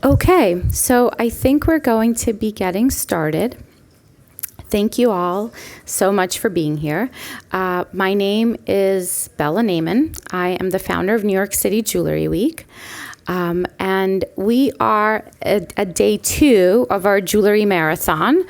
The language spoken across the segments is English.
Okay, so I think we're going to be getting started. Thank you all so much for being here. My name is Bella Naiman. I am the founder of New York City Jewelry Week. And we are at day 2 of our jewelry marathon.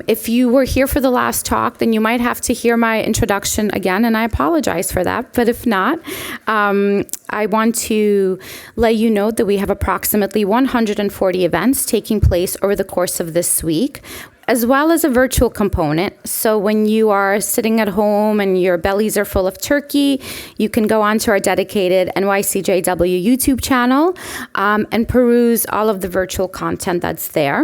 If you were here for the last talk, then you might have to hear my introduction again, and I apologize for that. But if not, I want to let you know that we have approximately 140 events taking place over the course of this week, as well as a virtual component. So when you are sitting at home and your bellies are full of turkey, you can go onto our dedicated NYCJW YouTube channel and peruse all of the virtual content that's there.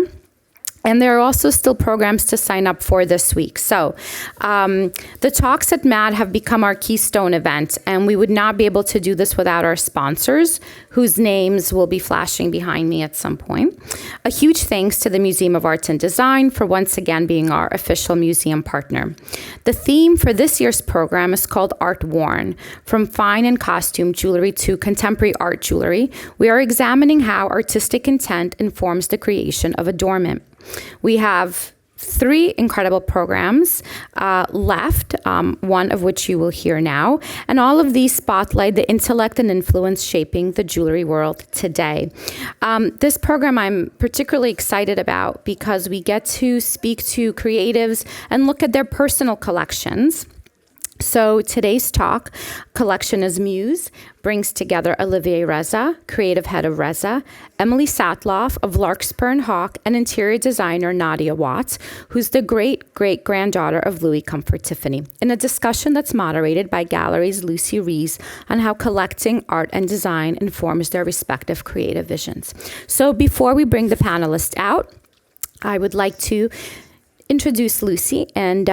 And there are also still programs to sign up for this week. So the talks at MAD have become our keystone event, and we would not be able to do this without our sponsors, whose names will be flashing behind me at some point. A huge thanks to the Museum of Arts and Design for once again being our official museum partner. The theme for this year's program is called Art Worn, from fine and costume jewelry to contemporary art jewelry. We are examining how artistic intent informs the creation of adornment. We have 3 incredible programs left, one of which you will hear now, and all of these spotlight the intellect and influence shaping the jewelry world today. This program I'm particularly excited about because we get to speak to creatives and look at their personal collections. So today's talk collection is Muse, brings together Olivier Reza, creative head of Reza, Emily Satloff of Larkspur and Hawk, and interior designer Nadia Watts, who's the great-great-granddaughter of Louis Comfort Tiffany, in a discussion that's moderated by Gallery's Lucy Rees on how collecting art and design informs their respective creative visions. So before we bring the panelists out, I would like to introduce Lucy and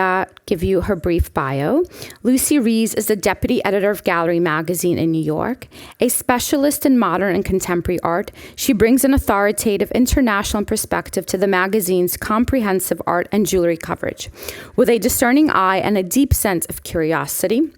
give you her brief bio. Lucy Rees is the deputy editor of Galerie Magazine in New York. A specialist in modern and contemporary art, she brings an authoritative international perspective to the magazine's comprehensive art and jewelry coverage. With a discerning eye and a deep sense of curiosity,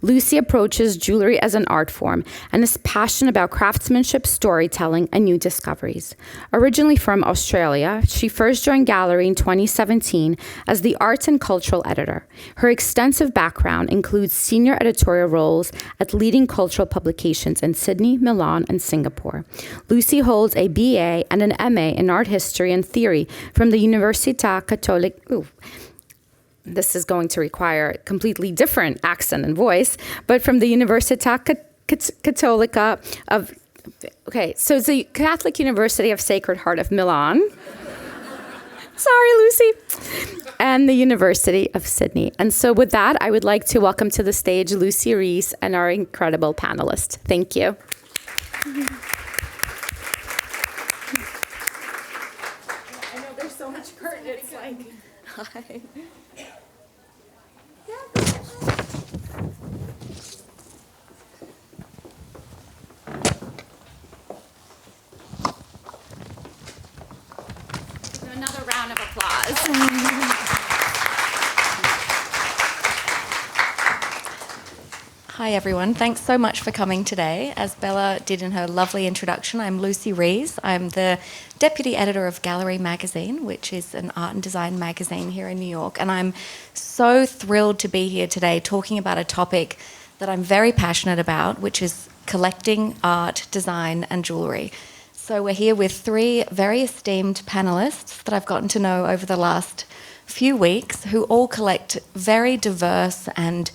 Lucy approaches jewelry as an art form and is passionate about craftsmanship, storytelling, and new discoveries. Originally from Australia, she first joined Gallery in 2017 as the arts and cultural editor. Her extensive background includes senior editorial roles at leading cultural publications in Sydney, Milan, and Singapore. Lucy holds a BA and an MA in art history and theory from the Università Cattolica. This is going to require a completely different accent and voice, but from the Università Cattolica of, so it's the Catholic University of Sacred Heart of Milan. Sorry, Lucy. And the University of Sydney. And so with that, I would like to welcome to the stage Lucy Rees and our incredible panelists. Thank you. I know there's so much curtain, it's like... Hi. Another round of applause. Hi everyone, thanks so much for coming today. As Bella did in her lovely introduction, I'm Lucy Rees. I'm the deputy editor of Galerie Magazine, which is an art and design magazine here in New York, and I'm so thrilled to be here today talking about a topic that I'm very passionate about, which is collecting art, design, and jewelry. So we're here with 3 very esteemed panelists that I've gotten to know over the last few weeks, who all collect very diverse and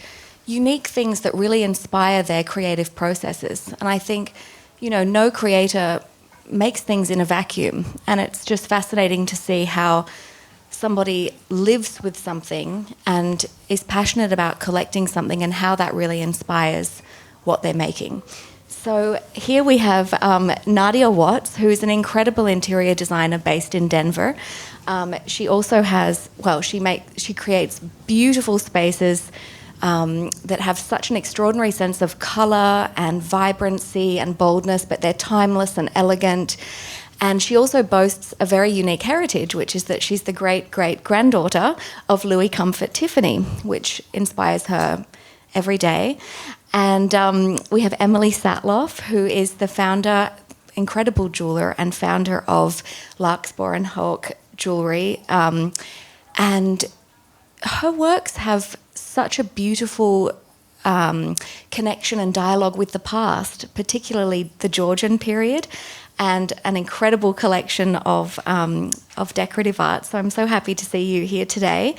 unique things that really inspire their creative processes. And I think, no creator makes things in a vacuum, and it's just fascinating to see how somebody lives with something and is passionate about collecting something and how that really inspires what they're making. So here we have Nadia Watts, who's an incredible interior designer based in Denver. She also has, she creates beautiful spaces that have such an extraordinary sense of colour and vibrancy and boldness, but they're timeless and elegant. And she also boasts a very unique heritage, which is that she's the great-great-granddaughter of Louis Comfort Tiffany, which inspires her every day. And we have Emily Satloff, who is the founder incredible jeweler and founder of Larkspur and Hawk Jewelry. And her works have such a beautiful connection and dialogue with the past, particularly the Georgian period, and an incredible collection of decorative art. So I'm so happy to see you here today.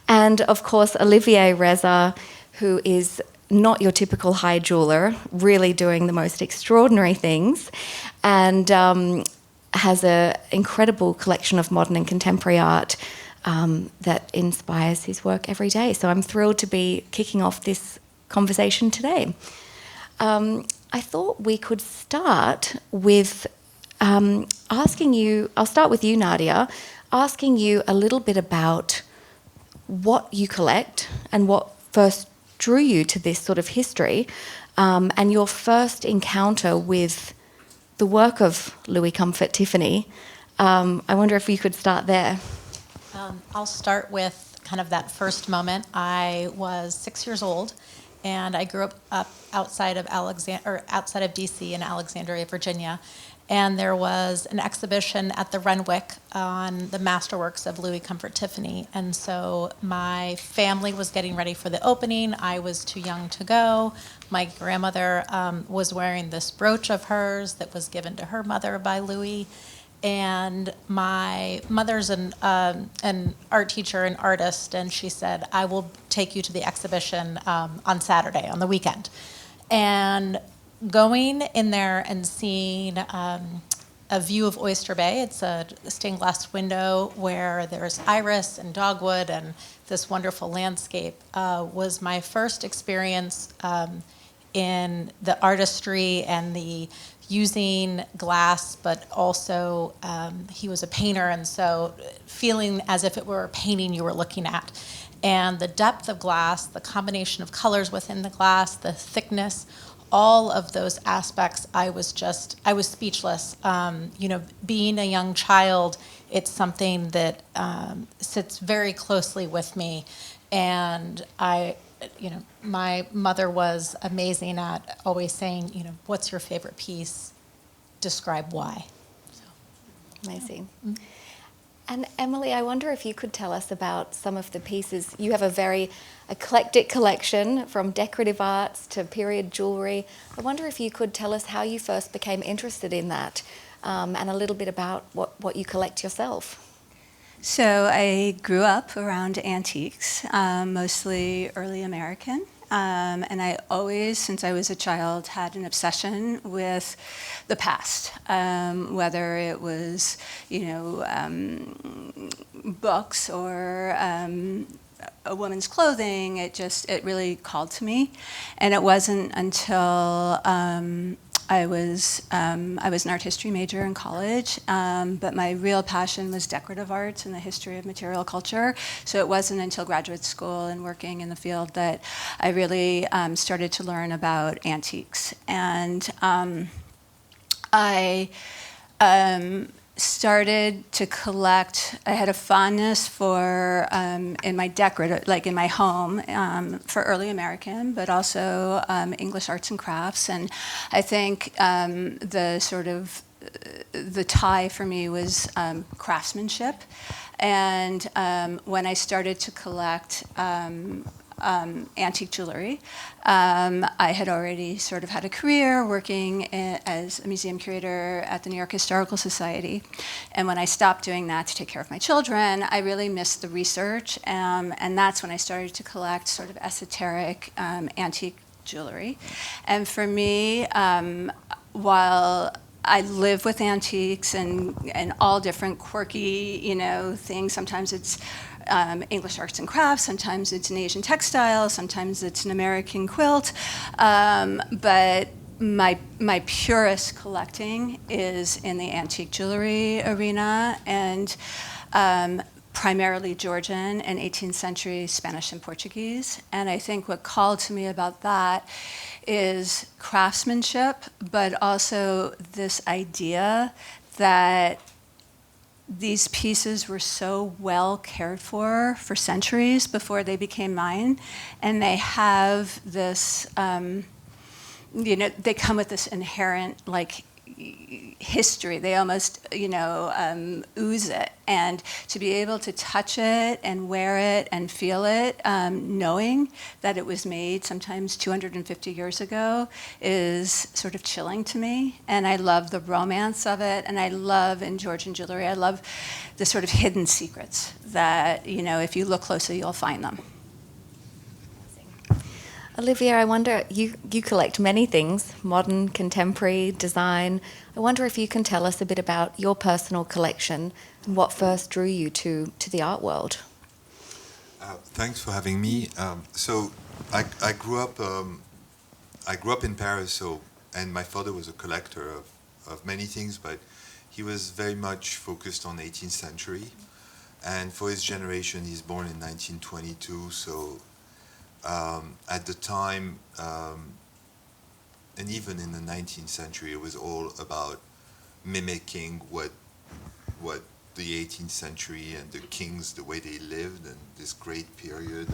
And of course, Olivier Reza, who is not your typical high jeweler, really doing the most extraordinary things, and has an incredible collection of modern and contemporary art that inspires his work every day. So I'm thrilled to be kicking off this conversation today. I thought we could start with asking you, I'll start with you, Nadia, asking you a little bit about what you collect and what first drew you to this sort of history, and your first encounter with the work of Louis Comfort Tiffany. I wonder if you could start there. I'll start with kind of that first moment. I was 6 years old, and I grew up outside of DC in Alexandria, Virginia. And there was an exhibition at the Renwick on the masterworks of Louis Comfort Tiffany. And so my family was getting ready for the opening. I was too young to go. My grandmother was wearing this brooch of hers that was given to her mother by Louis. And my mother's an art teacher, an artist, and she said, I will take you to the exhibition on Saturday, on the weekend. And going in there and seeing a view of Oyster Bay. It's a stained glass window where there's iris and dogwood and this wonderful landscape was my first experience in the artistry and the using glass, but also he was a painter, and so feeling as if it were a painting you were looking at. And the depth of glass, the combination of colors within the glass, the thickness, all of those aspects, I was speechless. Being a young child, it's something that sits very closely with me. And my mother was amazing at always saying, what's your favorite piece? Describe why. So. Amazing. Mm-hmm. And Emily, I wonder if you could tell us about some of the pieces. You have a very eclectic collection from decorative arts to period jewellery. I wonder if you could tell us how you first became interested in that and a little bit about what you collect yourself. So I grew up around antiques, mostly early American. And I always, since I was a child, had an obsession with the past, whether it was, books or a woman's clothing. It really called to me. And it wasn't until I was an art history major in college, but my real passion was decorative arts and the history of material culture. So it wasn't until graduate school and working in the field that I really started to learn about antiques. And I started to collect. I had a fondness for in my decorative, like in my home, for early American, but also English arts and crafts. And I think the tie for me was craftsmanship. And when I started to collect antique jewelry, I had already sort of had a career working as a museum curator at the New York Historical Society. And when I stopped doing that to take care of my children, I really missed the research. And that's when I started to collect sort of esoteric antique jewelry. And for me, while I live with antiques and all different quirky, things, sometimes it's English arts and crafts, sometimes it's an Asian textile, sometimes it's an American quilt, but my purest collecting is in the antique jewelry arena, and primarily Georgian and 18th century Spanish and Portuguese. And I think what called to me about that is craftsmanship, but also this idea that these pieces were so well cared for centuries before they became mine, and they have this, they come with this inherent history. They almost, ooze it. And to be able to touch it and wear it and feel it, knowing that it was made sometimes 250 years ago, is sort of chilling to me. And I love the romance of it. And I love, in Georgian jewelry, I love the sort of hidden secrets that, if you look closely, you'll find them. Olivier, I wonder, you collect many things, modern, contemporary, design. I wonder if you can tell us a bit about your personal collection and what first drew you to the art world. Thanks for having me. So I grew up in Paris, and my father was a collector of many things, but he was very much focused on 18th century. And for his generation, he's born in 1922, so at the time, and even in the 19th century, it was all about mimicking what the 18th century and the kings, the way they lived, and this great period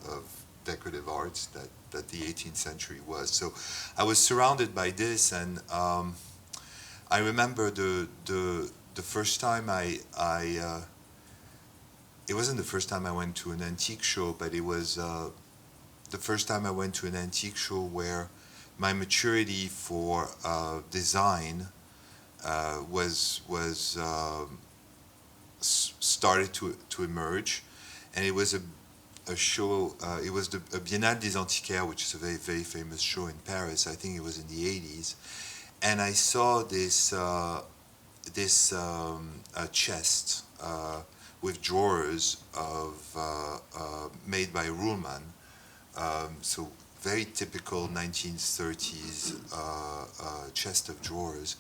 of decorative arts that the 18th century was. So I was surrounded by this, and I remember the first time it wasn't the first time I went to an antique show, but it was the first time I went to an antique show where my maturity for design started to emerge, and it was a show. It was a Biennale des Antiquaires, which is a very, very famous show in Paris. I think it was in the 80s, and I saw this chest with drawers made by Ruhlmann. So very typical 1930s chest of drawers,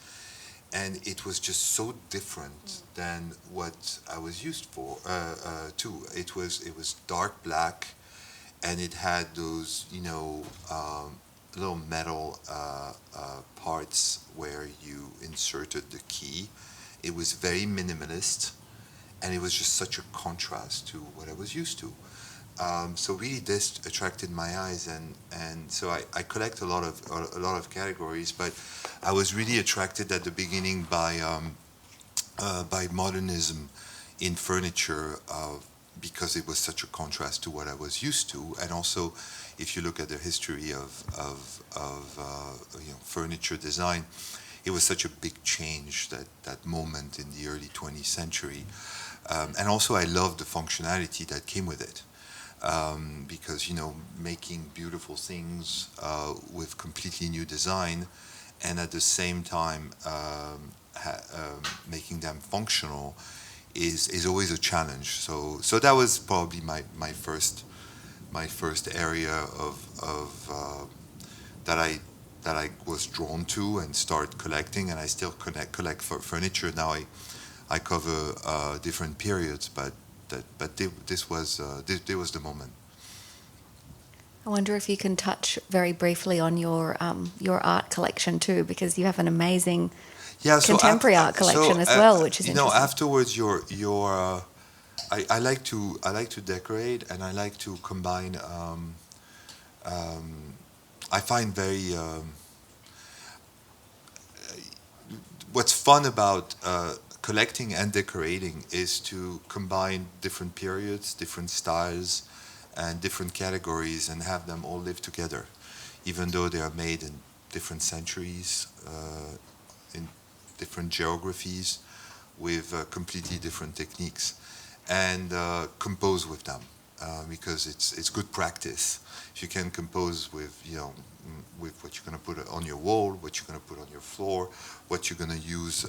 and it was just so different than what I was used to. It was dark black, and it had those little metal parts where you inserted the key. It was very minimalist, and it was just such a contrast to what I was used to. So really, this attracted my eyes, and so I collect a lot of categories. But I was really attracted at the beginning by modernism in furniture because it was such a contrast to what I was used to, and also if you look at the history of furniture design, it was such a big change that moment in the early 20th century, and also I loved the functionality that came with it. Because making beautiful things with completely new design, and at the same time making them functional is always a challenge. So that was probably my first area of that I was drawn to and started collecting, and I still collect for furniture now. I cover different periods, but this was the moment. I wonder if you can touch very briefly on your art collection too, because you have an amazing contemporary art collection as well, which is interesting. Afterwards, I like to decorate, and I like to combine. I find very what's fun about collecting and decorating is to combine different periods, different styles, and different categories, and have them all live together, even though they are made in different centuries, in different geographies, with completely different techniques, and compose with them, because it's good practice. If you can compose with what you're going to put on your wall, what you're going to put on your floor, what you're going to use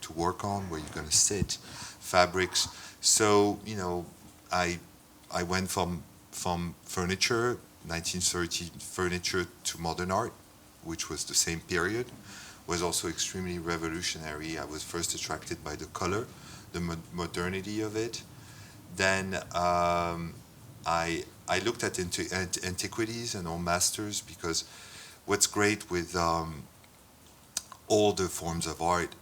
to work on, where you're going to sit, fabrics. So I went from furniture, 1930 furniture, to modern art, which was the same period. Was also extremely revolutionary. I was first attracted by the color, the modernity of it. Then I looked at antiquities and old masters, because what's great with all the forms of art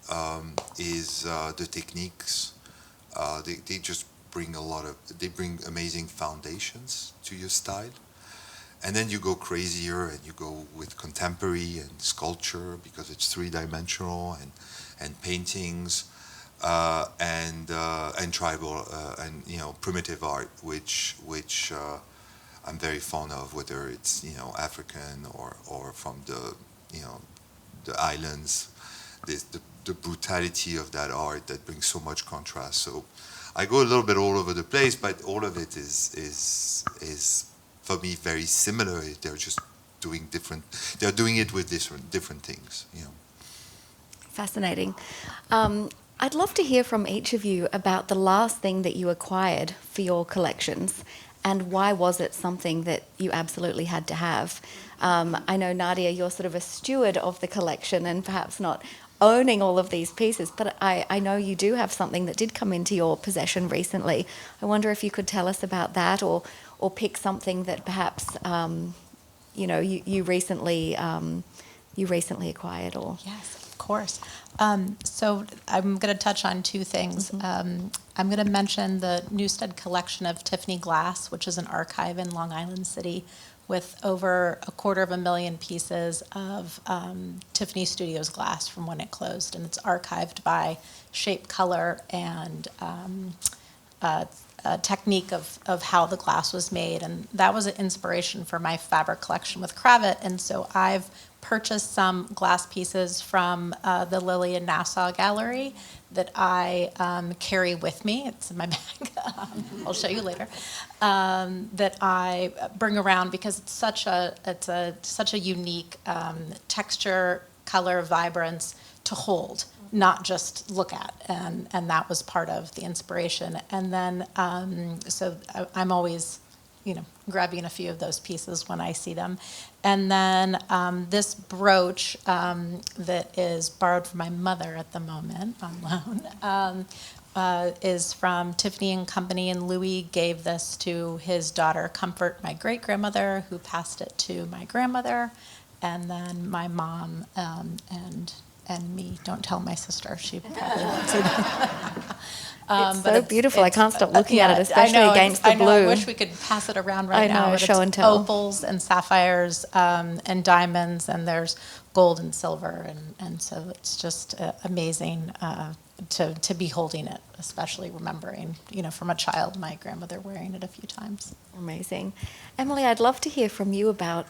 is the techniques. They just bring bring amazing foundations to your style, And then you go crazier and you go with contemporary and sculpture because it's three-dimensional, and paintings, and tribal and primitive art, which I'm very fond of, whether it's African or from the islands. The brutality of that art that brings so much contrast. So I go a little bit all over the place, but all of it is for me very similar. They're just doing different. They're doing it with different things. Fascinating. I'd love to hear from each of you about the last thing that you acquired for your collections, and why was it something that you absolutely had to have? I know, Nadia, you're sort of a steward of the collection and perhaps not owning all of these pieces, but I know you do have something that did come into your possession recently. I wonder if you could tell us about that, or pick something that perhaps you recently acquired. Or Yes, of course. So I'm going to touch on two things. I'm going to mention the Newstead collection of Tiffany glass, which is an archive in Long Island City with over 250,000 pieces of Tiffany Studios glass from when it closed. And it's archived by shape, color, and technique of how the glass was made. And that was an inspiration for my fabric collection with Cravat. And so I've purchased some glass pieces from the Lily in Nassau Gallery that I carry with me. It's in my bag. I'll show you later. That I bring around because it's such a unique texture, color, vibrance to hold, not just look at, and that was part of the inspiration. And then so I'm always grabbing a few of those pieces when I see them. And then this brooch that is borrowed from my mother at the moment on loan is from Tiffany and Company, and Louis gave this to his daughter Comfort, my great-grandmother, who passed it to my grandmother, and then my mom and me. Don't tell my sister; she probably won't see that. It's so beautiful. I can't stop looking at it, especially against the blue. I wish we could pass it around right now. I know, But show it's and tell. Opals and sapphires and diamonds, and there's gold and silver, and so it's just amazing to be holding it, especially remembering, from a child, my grandmother wearing it a few times. Amazing. Emily, I'd love to hear from you about,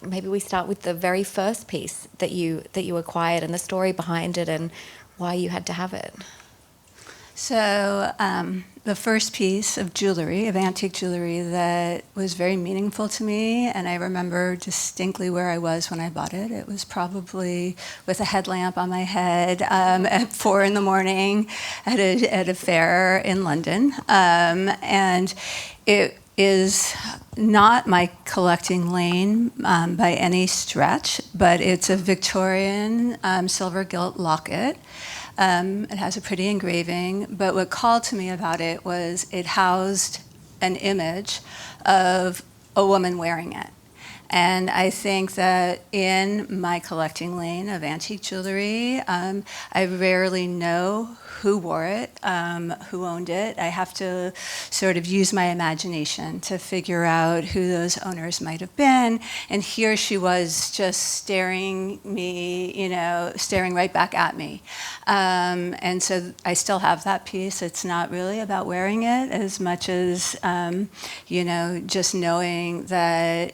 maybe we start with the very first piece that you acquired and the story behind it and why you had to have it. So the first piece of jewelry, of antique jewelry, that was very meaningful to me, and I remember distinctly where I was when I bought it. It was probably with a headlamp on my head at 4 a.m. at a fair in London. And it is not my collecting lane by any stretch, but it's a Victorian silver gilt locket. It has a pretty engraving, but what called to me about it was it housed an image of a woman wearing it. And I think that in my collecting lane of antique jewelry, I rarely know who wore it, who owned it. I have to sort of use my imagination to figure out who those owners might have been. And here she was just staring right back at me. And so I still have that piece. It's not really about wearing it as much as, just knowing that,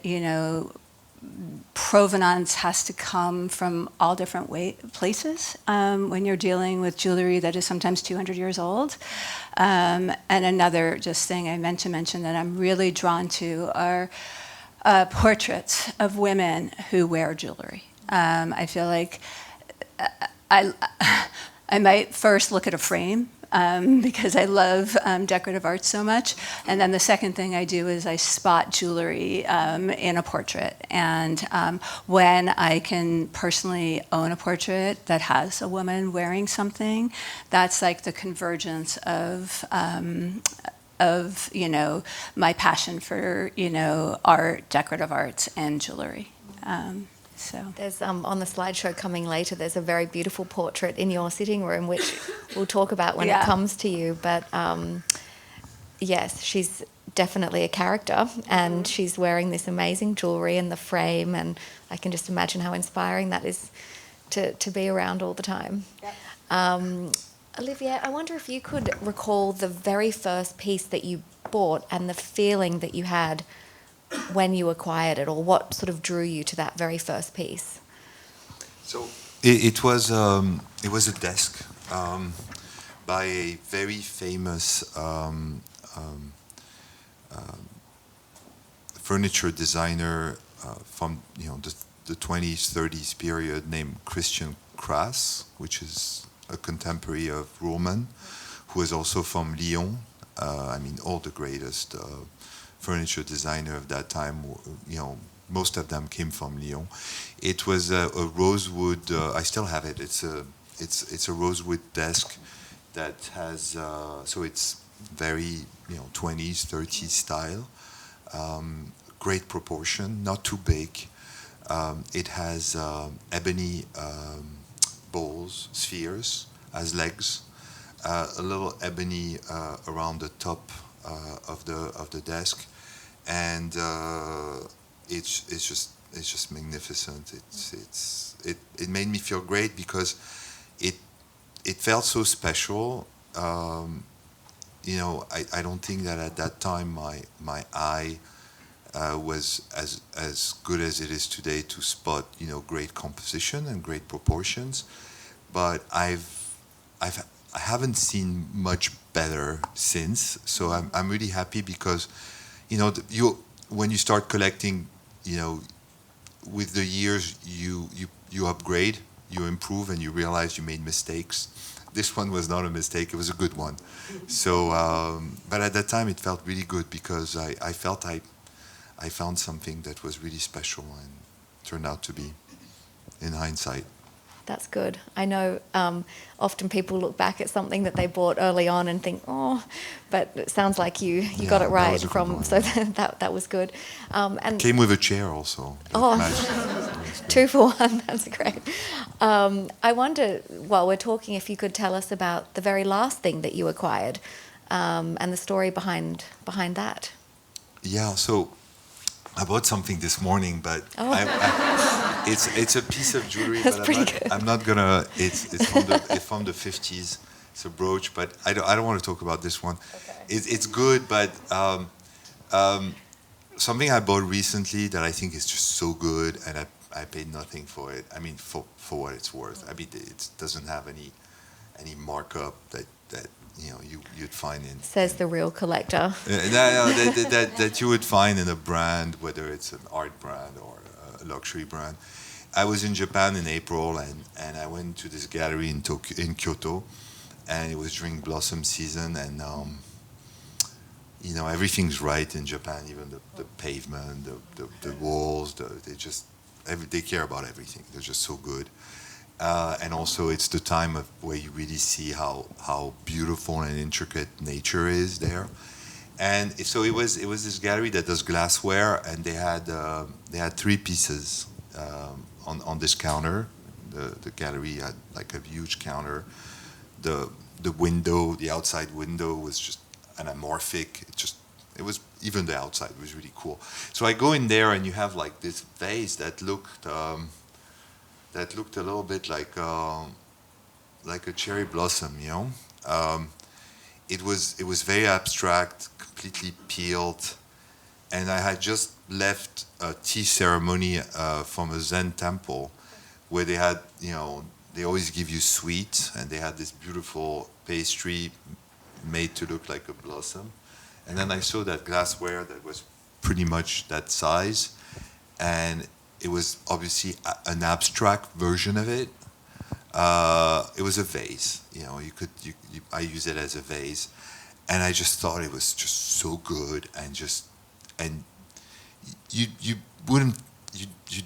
provenance has to come from all different places when you're dealing with jewelry that is sometimes 200 years old. And another just thing I meant to mention that I'm really drawn to are portraits of women who wear jewelry. I feel like I might first look at a frame because I love decorative art so much. And then the second thing I do is I spot jewelry in a portrait. And when I can personally own a portrait that has a woman wearing something, that's like the convergence of my passion for, art, decorative arts, and jewelry. So there's on the slideshow coming later, there's a very beautiful portrait in your sitting room, which we'll talk about when it comes to you. But yes, she's definitely a character, and she's wearing this amazing jewelry in the frame, and I can just imagine how inspiring that is to be around all the time. Yep. Olivier, I wonder if you could recall the very first piece that you bought and the feeling that you had when you acquired it, or what sort of drew you to that very first piece? So it was a desk by a very famous furniture designer from the 20s, 30s period, named Christian Kras, which is a contemporary of Roman, who is also from Lyon. All the greatest furniture designer of that time, most of them came from Lyon. It was a rosewood. I still have it. It's a rosewood desk that has. So it's very 20s, 30s style. Great proportion, not too big. It has ebony bowls, spheres as legs. A little ebony around the top of the desk, and it's just magnificent. It made me feel great because it felt so special. I don't think that at that time my eye was as good as it is today to spot great composition and great proportions, but I haven't seen much better since. So I'm really happy because when you start collecting, with the years you upgrade, you improve, and you realize you made mistakes. This one was not a mistake; it was a good one. So, but at that time it felt really good because I felt I found something that was really special and turned out to be, in hindsight. That's good. I know often people look back at something that they bought early on and think, oh, but it sounds like you got it right so that was good. And came with a chair also. Oh, 2 for 1. That's great. I wonder, while we're talking, if you could tell us about the very last thing that you acquired and the story behind that. Yeah. So I bought something this morning, but it's a piece of jewelry. That's but pretty good. I'm not gonna. It's from the 50s. It's a brooch, but I don't want to talk about this one. Okay. It's good, but something I bought recently that I think is just so good, and I paid nothing for it. I mean, for what it's worth. I mean, it doesn't have any markup that you'd find in. Says the real collector. That you would find in a brand, whether it's an art brand or a luxury brand. I was in Japan in April, and I went to this gallery in Kyoto, and it was during blossom season, and everything's right in Japan, even the pavement, the walls, they care about everything. They're just so good. And also, it's the time where you really see how beautiful and intricate nature is there. And so it was this gallery that does glassware, and they had 3 pieces on this counter. The gallery had like a huge counter. The window, the outside window, was just anamorphic. It was even the outside was really cool. So I go in there, and you have like this vase that looked a little bit like a cherry blossom, It was very abstract, completely peeled, and I had just left a tea ceremony from a Zen temple, where they had, they always give you sweets, and they had this beautiful pastry made to look like a blossom, and then I saw that glassware that was pretty much that size, and it was obviously an abstract version of it. It was a vase, I use it as a vase, and I just thought it was just so good, and you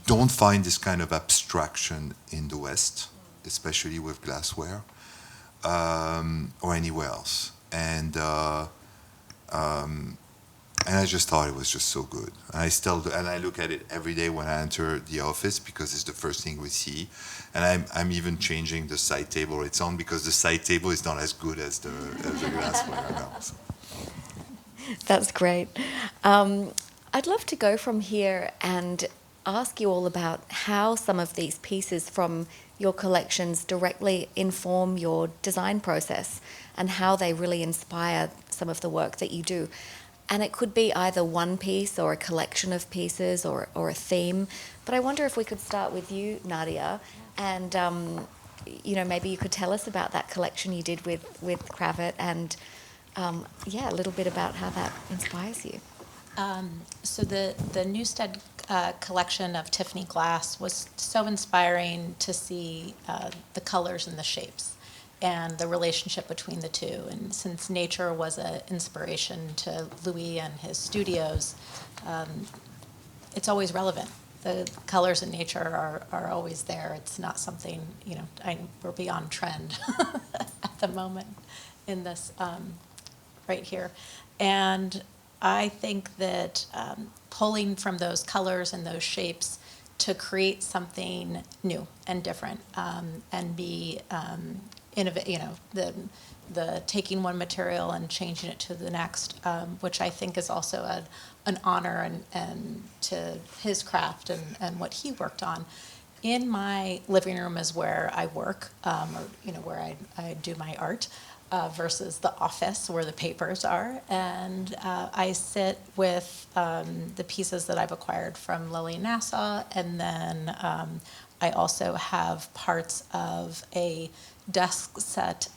don't find this kind of abstraction in the West, especially with glassware, or anywhere else, and I just thought it was just so good. And I look at it every day when I enter the office, because it's the first thing we see. And I'm even changing the side table it's on, because the side table is not as good as the glassware now. So. That's great. I'd love to go from here and ask you all about how some of these pieces from your collections directly inform your design process and how they really inspire some of the work that you do. And it could be either one piece or a collection of pieces or a theme. But I wonder if we could start with you, Nadia, and maybe you could tell us about that collection you did with Cravat and a little bit about how that inspires you. So the Newstead collection of Tiffany glass was so inspiring to see the colors and the shapes and the relationship between the two. And since nature was an inspiration to Louis and his studios, it's always relevant. The colors in nature are always there. It's not something, we're beyond trend at the moment in this right here. And I think that pulling from those colors and those shapes to create something new and different and be innovative, the taking one material and changing it to the next, which I think is also an honor and to his craft and what he worked on. In my living room is where I work, where I do my art. Versus the office where the papers are. And I sit with the pieces that I've acquired from Lillian Nassau, and then I also have parts of a desk set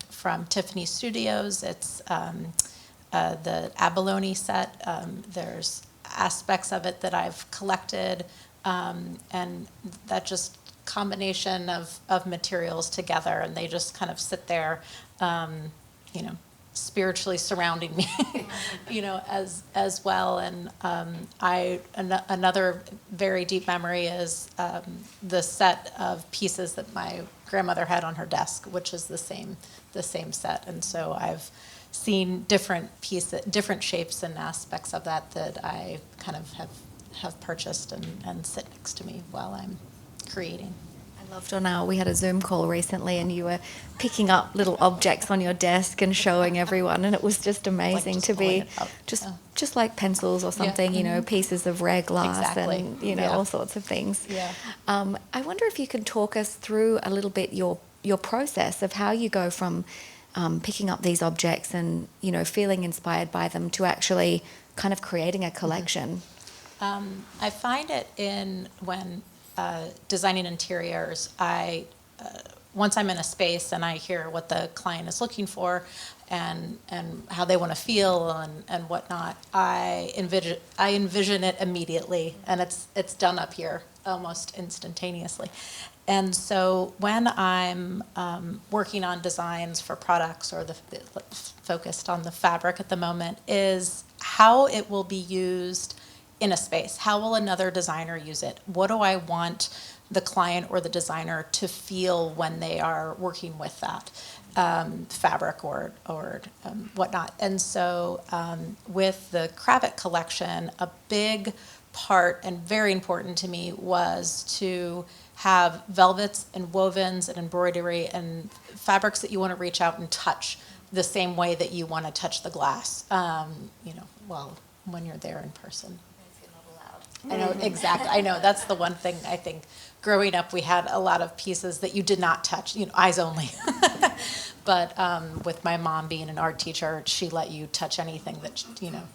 from Tiffany Studios. It's the abalone set. There's aspects of it that I've collected, and that just combination of materials together, and they just kind of sit there, spiritually surrounding me, as well. And another very deep memory is the set of pieces that my grandmother had on her desk, which is the same set. And so I've seen different shapes and aspects of that I kind of have purchased and sit next to me while I'm creating. I loved we had a Zoom call recently and you were picking up little objects on your desk and showing everyone, and it was just amazing like to be just like pencils or something, pieces of rare glass. Exactly. And all sorts of things. Yeah. I wonder if you can talk us through a little bit your process of how you go from picking up these objects and feeling inspired by them to actually kind of creating a collection. I find it when designing interiors, once I'm in a space and I hear what the client is looking for and how they want to feel and whatnot, I envision it immediately, and it's done up here almost instantaneously. And so when I'm working on designs for products or focused on the fabric at the moment, is how it will be used in a space. How will another designer use it? What do I want the client or the designer to feel when they are working with that fabric or whatnot? And so with the Cravat collection, a big part and very important to me was to have velvets and wovens and embroidery and fabrics that you want to reach out and touch the same way that you want to touch the glass, when you're there in person. I know, exactly. I know, that's the one thing I think. Growing up, we had a lot of pieces that you did not touch, eyes only. But with my mom being an art teacher, she let you touch anything that,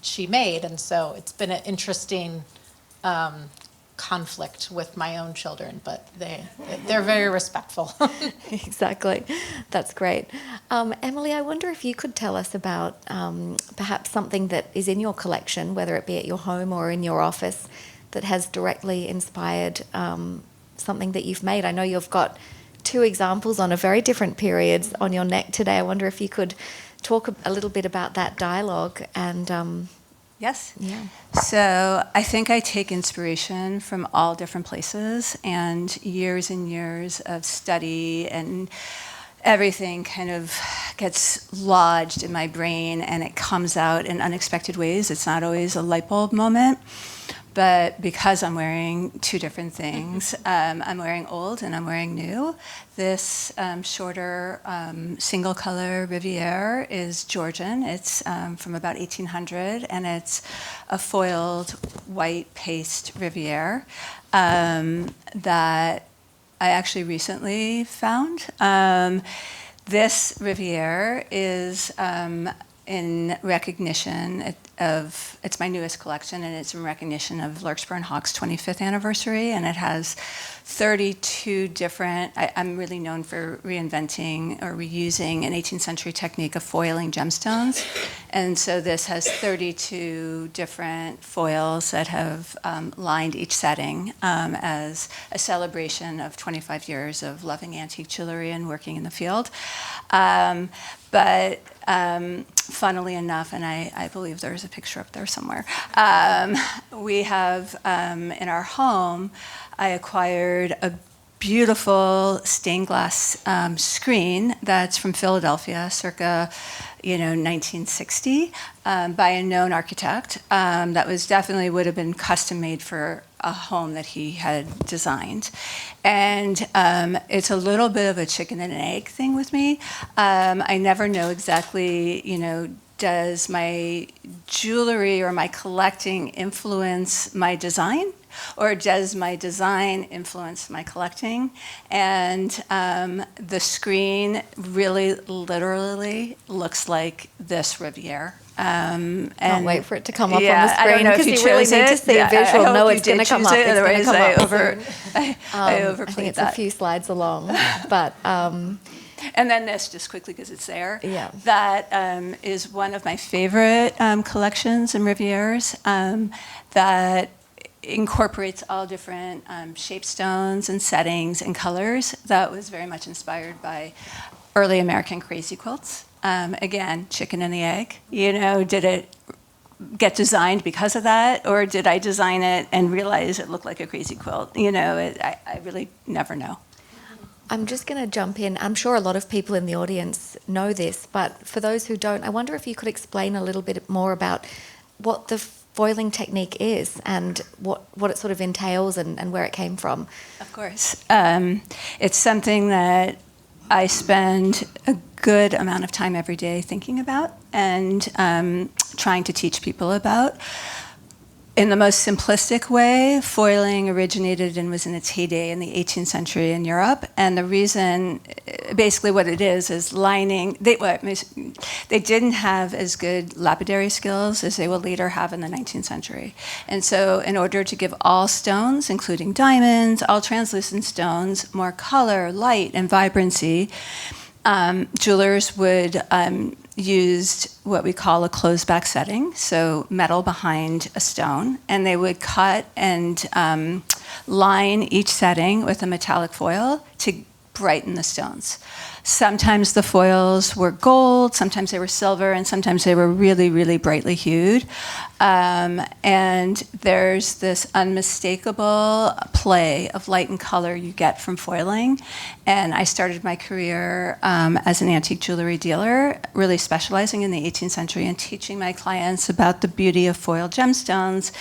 she made. And so it's been an interesting conflict with my own children, but they're very respectful. Exactly. That's great. Emily, I wonder if you could tell us about perhaps something that is in your collection, whether it be at your home or in your office, that has directly inspired something that you've made. I know you've got 2 examples on a very different periods on your neck today. I wonder if you could talk a little bit about that dialogue and... Yes. Yeah. So I think I take inspiration from all different places, and years of study and everything kind of gets lodged in my brain and it comes out in unexpected ways. It's not always a light bulb moment. But because I'm wearing two different things, I'm wearing old and I'm wearing new. This shorter single color Riviere is Georgian. It's from about 1800, and it's a foiled white paste Riviere that I actually recently found. This Riviere is in recognition of, it's my newest collection, and it's in recognition of Larkspur and Hawk's 25th anniversary, and it has 32 different, I'm really known for reinventing or reusing an 18th century technique of foiling gemstones, and so this has 32 different foils that have lined each setting as a celebration of 25 years of loving antique jewelry and working in the field. But funnily enough, and I believe there's a picture up there somewhere, we have in our home, I acquired a beautiful stained glass screen that's from Philadelphia, circa 1960, by a known architect. That was definitely would have been custom made for a home that he had designed. And it's a little bit of a chicken and an egg thing with me. I never know exactly, does my jewelry or my collecting influence my design? Or does my design influence my collecting? And the screen really literally looks like this Riviere. Can't wait for it to come up on the I don't screen know if because you you really chose need to it. see a visual. No, it's going to come up. It's going to Otherwise, come up soon. I I overplayed think it's that. a few slides along, but And then this, just quickly because it's there. Yeah. That is one of my favorite collections in Rivieres that incorporates all different shape stones and settings and colors. That was very much inspired by early American crazy quilts. Again, chicken and the egg. Did it get designed because of that, or did I design it and realize it looked like a crazy quilt? I really never know. I'm just going to jump in. I'm sure a lot of people in the audience know this, but for those who don't, I wonder if you could explain a little bit more about what the foiling technique is and what it sort of entails and where it came from. Of course. It's something that I spend a good amount of time every day thinking about and trying to teach people about. In the most simplistic way, foiling originated and was in its heyday in the 18th century in Europe. And the reason, basically what it is lining. They didn't have as good lapidary skills as they will later have in the 19th century. And so in order to give all stones, including diamonds, all translucent stones, more color, light, and vibrancy, jewelers would used what we call a closed back setting, so metal behind a stone, and they would cut and line each setting with a metallic foil to brighten the stones. Sometimes the foils were gold, sometimes they were silver, and sometimes they were really, really brightly hued. And there's this unmistakable play of light and color you get from foiling. And I started my career as an antique jewelry dealer, really specializing in the 18th century and teaching my clients about the beauty of foiled gemstones.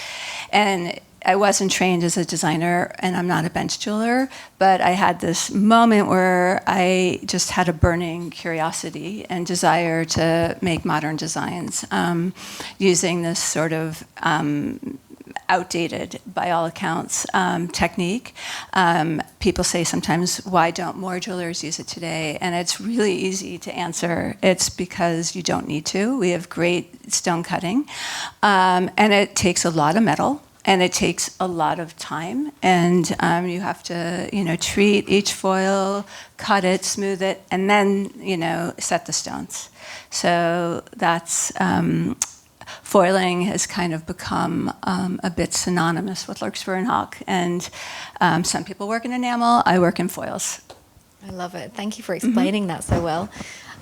And I wasn't trained as a designer, and I'm not a bench jeweler, but I had this moment where I just had a burning curiosity and desire to make modern designs using this sort of outdated, by all accounts, technique. People say sometimes, why don't more jewelers use it today? And it's really easy to answer. It's because you don't need to. We have great stone cutting, and it takes a lot of metal. And it takes a lot of time, and you have to, treat each foil, cut it, smooth it, and then, set the stones. So that's foiling has kind of become a bit synonymous with Larkspur and Hawk, and some people work in enamel. I work in foils. I love it. Thank you for explaining that so well.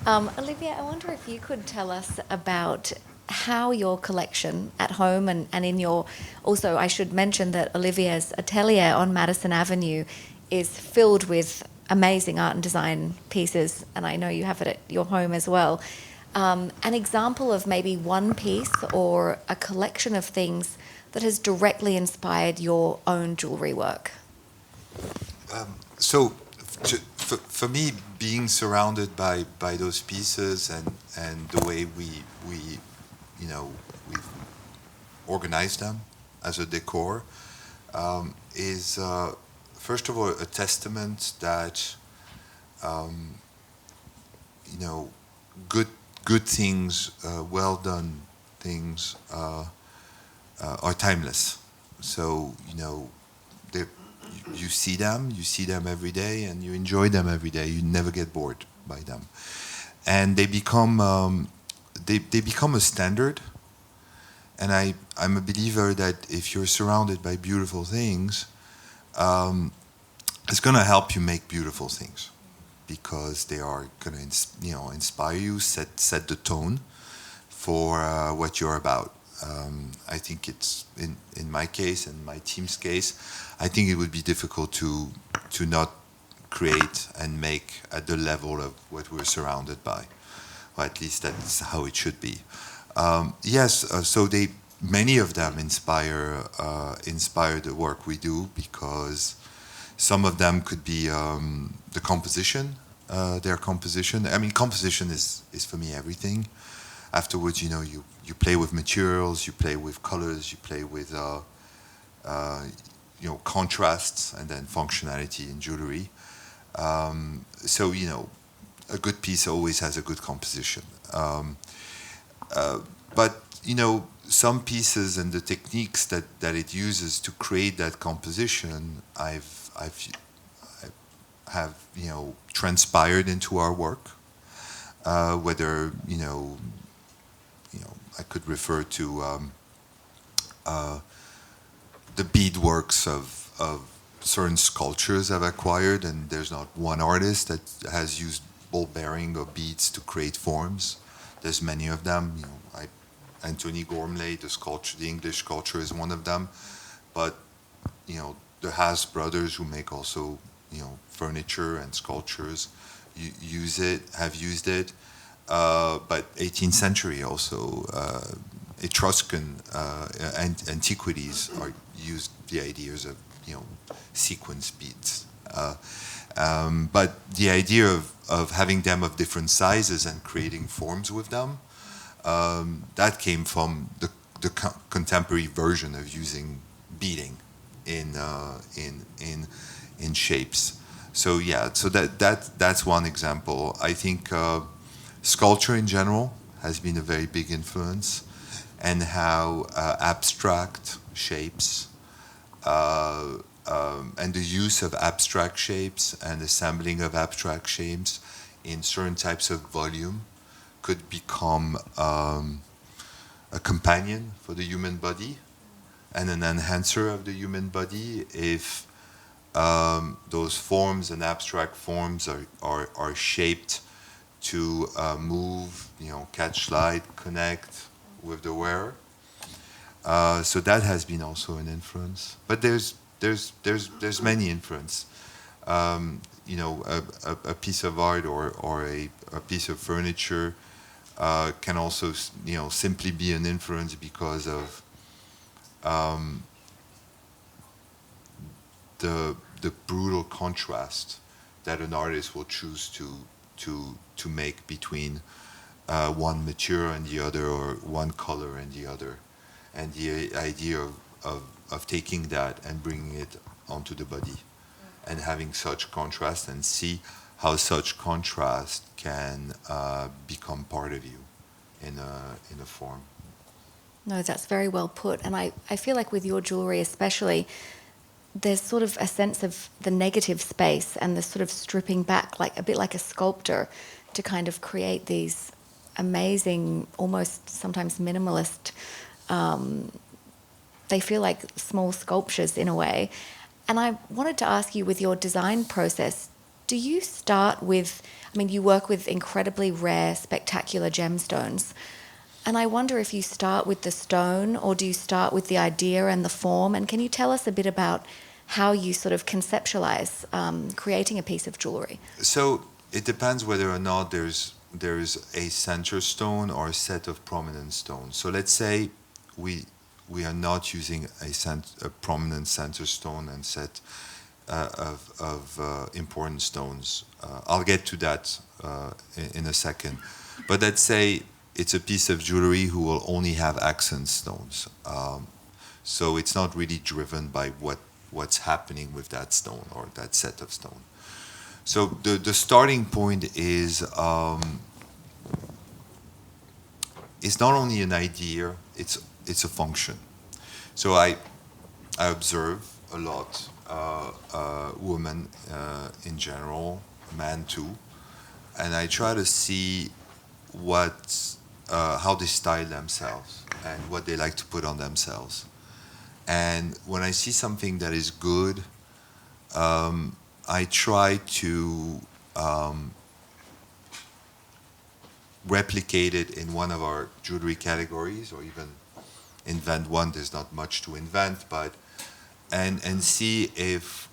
Olivia, I wonder if you could tell us about how your collection at home and in your, also I should mention that Olivier's atelier on Madison Avenue is filled with amazing art and design pieces, and I know you have it at your home as well. An example of maybe one piece or a collection of things that has directly inspired your own jewelry work? So, for me, being surrounded by those pieces and the way we organize them as a decor is first of all a testament that good things, well done things are timeless. So you see them every day, and you enjoy them every day. You never get bored by them, and they become a standard. And I'm a believer that if you're surrounded by beautiful things, it's going to help you make beautiful things, because they are going to inspire you, set the tone for what you're about. I think it's in my case and my team's case, I think it would be difficult to not create and make at the level of what we're surrounded by, or at least that's how it should be. So many of them inspire the work we do, because some of them could be the composition, their composition. I mean, composition is for me everything. Afterwards, you play with materials, you play with colors, you play with contrasts, and then functionality in jewelry. So a good piece always has a good composition. But some pieces and the techniques that it uses to create that composition, I have transpired into our work. Whether I could refer to the beadworks of certain sculptures I've acquired, and there's not one artist that has used ball bearing or beads to create forms. There's many of them. Anthony Gormley, the English sculptor, is one of them. But the Haas brothers, who make also furniture and sculptures, have used it. But 18th century also, Etruscan antiquities used the ideas of sequence beads. But the idea of having them of different sizes and creating forms with them, that came from the contemporary version of using beading in shapes. So that's one example. I think sculpture in general has been a very big influence, and how abstract shapes and the use of abstract shapes and assembling of abstract shapes in certain types of volume could become a companion for the human body and an enhancer of the human body if those forms and abstract forms are shaped to move, catch light, connect with the wearer. So that has been also an influence. But there's many influence. A piece of art or a piece of furniture can also simply be an influence because of the brutal contrast that an artist will choose to make between one material and the other, or one color and the other, and the idea of taking that and bringing it onto the body and having such contrast, and see how such contrast can become part of you in a form. No, that's very well put. And I feel like with your jewelry especially, there's sort of a sense of the negative space and the sort of stripping back, like a bit like a sculptor, to kind of create these amazing, almost sometimes minimalist, they feel like small sculptures in a way. And I wanted to ask you, with your design process, do you start with, you work with incredibly rare, spectacular gemstones, and I wonder if you start with the stone, or do you start with the idea and the form? And can you tell us a bit about how you sort of conceptualize creating a piece of jewelry? So it depends whether or not there's a center stone or a set of prominent stones. So let's say we we are not using a prominent center stone and set of important stones. I'll get to that in a second. But let's say it's a piece of jewelry who will only have accent stones. So it's not really driven by what's happening with that stone or that set of stone. So the starting point is not only an idea, it's a function. So I observe a lot women in general, men too, and I try to see how they style themselves and what they like to put on themselves. And when I see something that is good, I try to replicate it in one of our jewelry categories, or even invent one. There's not much to invent, but and see if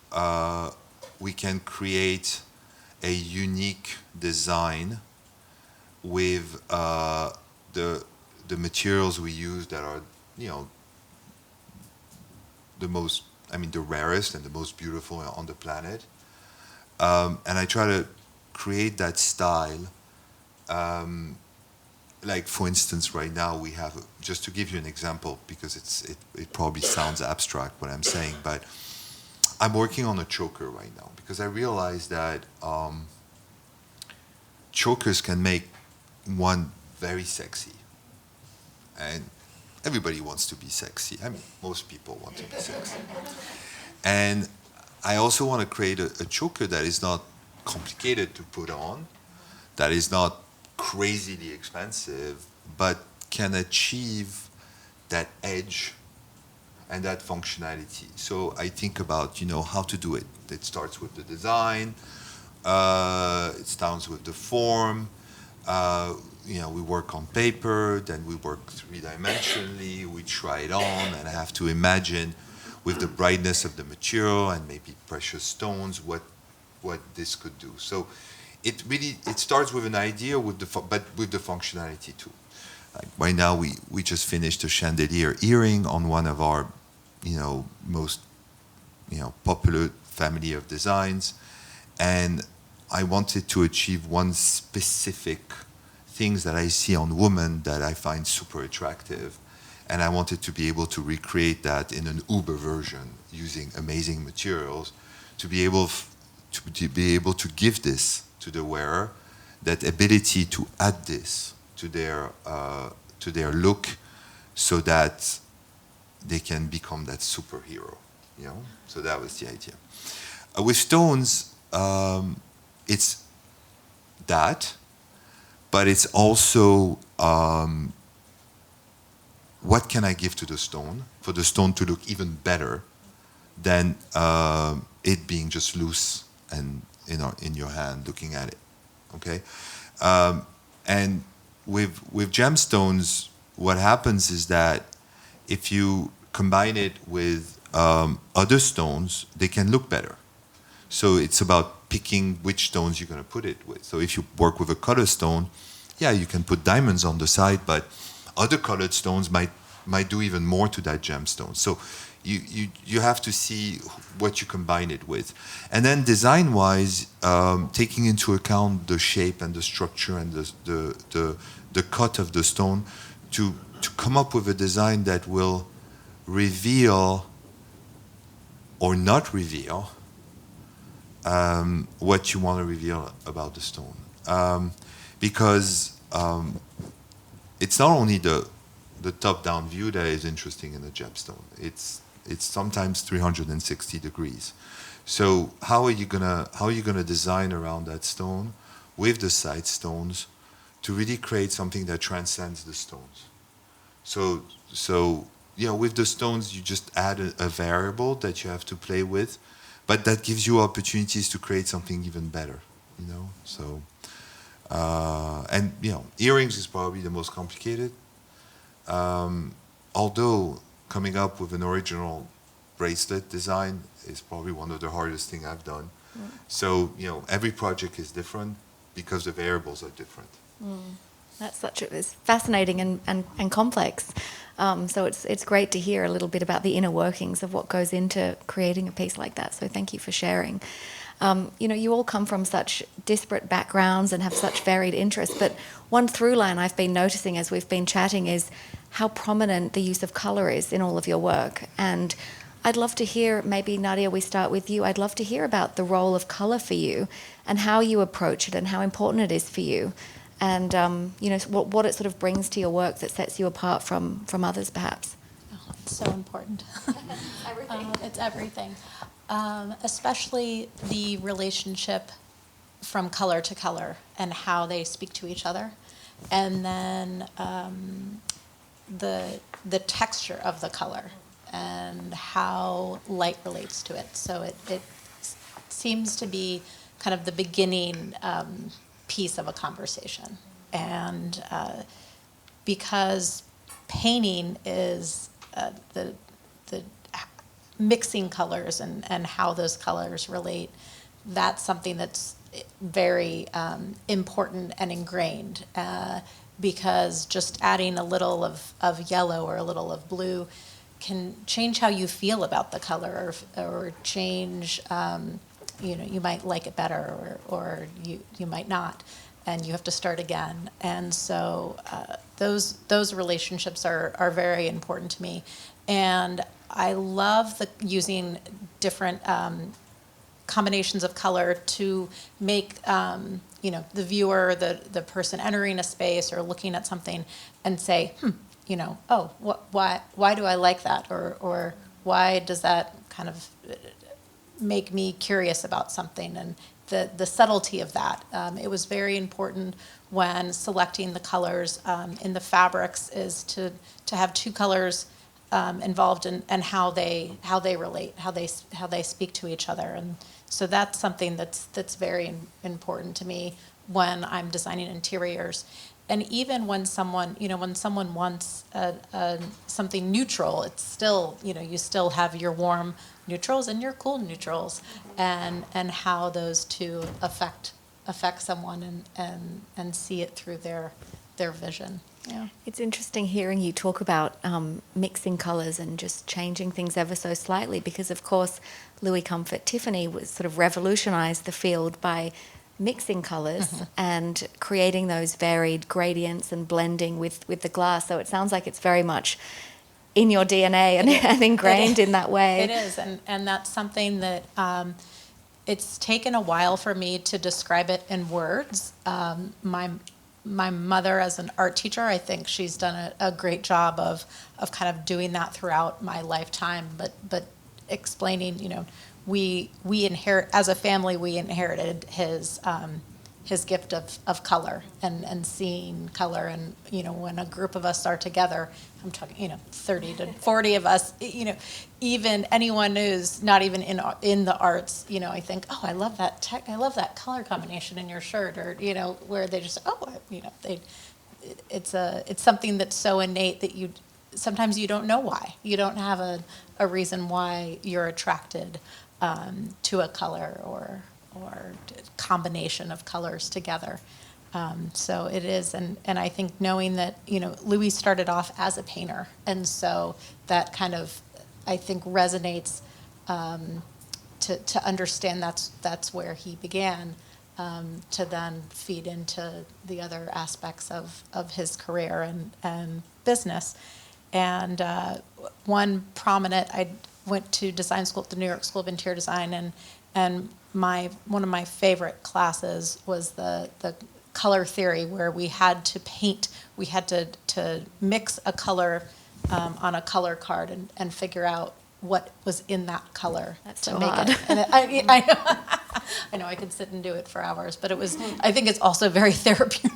we can create a unique design with the materials we use that are, the rarest and the most beautiful on the planet. And I try to create that style. Like, for instance, right now we have, just to give you an example, because it probably sounds abstract what I'm saying, but I'm working on a choker right now because I realize that chokers can make one very sexy. And everybody wants to be sexy. I mean, most people want to be sexy. And I also want to create a choker that is not complicated to put on, that is not crazily expensive, but can achieve that edge and that functionality. So I think about, how to do it. It starts with the design, it starts with the form, we work on paper, then we work three-dimensionally, we try it on, and I have to imagine with the brightness of the material and maybe precious stones what this could do. So it starts with an idea, but with the functionality too. Like right now, we just finished a chandelier earring on one of our, most, popular family of designs, and I wanted to achieve one specific things that I see on women that I find super attractive, and I wanted to be able to recreate that in an Uber version using amazing materials to be able to give this to the wearer, that ability to add this to their look, so that they can become that superhero. So that was the idea. With stones, it's that, but it's also what can I give to the stone for the stone to look even better than it being just loose and in your hand looking at it. Okay, and with gemstones, what happens is that if you combine it with other stones, they can look better. So it's about picking which stones you're going to put it with. So if you work with a color stone, yeah, you can put diamonds on the side, but other colored stones might do even more to that gemstone. So you have to see what you combine it with. And then design-wise, taking into account the shape and the structure and the cut of the stone, to come up with a design that will reveal or not reveal what you want to reveal about the stone. Because it's not only the top-down view that is interesting in a gemstone. It's sometimes 360 degrees. So how are you gonna design around that stone with the side stones to really create something that transcends the stones? So with the stones, you just add a variable that you have to play with, but that gives you opportunities to create something even better. So and earrings is probably the most complicated. Although coming up with an original bracelet design is probably one of the hardest things I've done. So every project is different because the variables are different. It's fascinating and complex. So it's great to hear a little bit about the inner workings of what goes into creating a piece like that. So thank you for sharing. You all come from such disparate backgrounds and have such varied interests, but one through line I've been noticing as we've been chatting is how prominent the use of colour is in all of your work. And I'd love to hear, maybe Nadia, we start with you. I'd love to hear about the role of colour for you and how you approach it and how important it is for you. And what it sort of brings to your work that sets you apart from others, perhaps. Oh, it's so important. It's everything. Especially the relationship from color to color and how they speak to each other, and then the texture of the color and how light relates to it. So it seems to be kind of the beginning piece of a conversation. And because painting is the mixing colors and how those colors relate, that's something that's very important and ingrained, because just adding a little of yellow or a little of blue can change how you feel about the color, or change, you might like it better, or you might not, and you have to start again. And so those relationships are very important to me. And I love using different combinations of color to make the viewer, the person entering a space or looking at something, and say, why do I like that, or why does that kind of make me curious about something, and the subtlety of that. It was very important when selecting the colors in the fabrics, is to have two colors involved and how they relate, how they speak to each other. And so that's something that's very important to me when I'm designing interiors. And even when someone wants something neutral, it's still, you still have your warm neutrals and your cool neutrals, and how those two affect someone, and see it through their vision. Yeah. It's interesting hearing you talk about mixing colours and just changing things ever so slightly, because of course Louis Comfort Tiffany was sort of revolutionised the field by mixing colours and creating those varied gradients and blending with the glass. So it sounds like it's very much in your DNA and ingrained in that way. It is, and that's something that it's taken a while for me to describe it in words. My mother, as an art teacher, I think she's done a great job of kind of doing that throughout my lifetime, but explaining, we inherit, as a family, we inherited his gift of color and seeing color. And, when a group of us are together, I'm talking, 30 to 40 of us, even anyone who's not even in the arts, I think, oh, I love that color combination in your shirt, or, where they just, it's something that's so innate that sometimes you don't know why. You don't have a reason why you're attracted to a color or combination of colors together. So it is, and I think knowing that, Louis started off as a painter, and so that kind of, I think, resonates to understand that's where he began, to then feed into the other aspects of his career and business. And one prominent, I went to design school at the New York School of Interior Design, and one of my favorite classes was the color theory, where we had to paint, we had to mix a color on a color card and figure out what was in that color. That's to so make hard. it. And I know I could sit and do it for hours, but I think it's also very therapeutic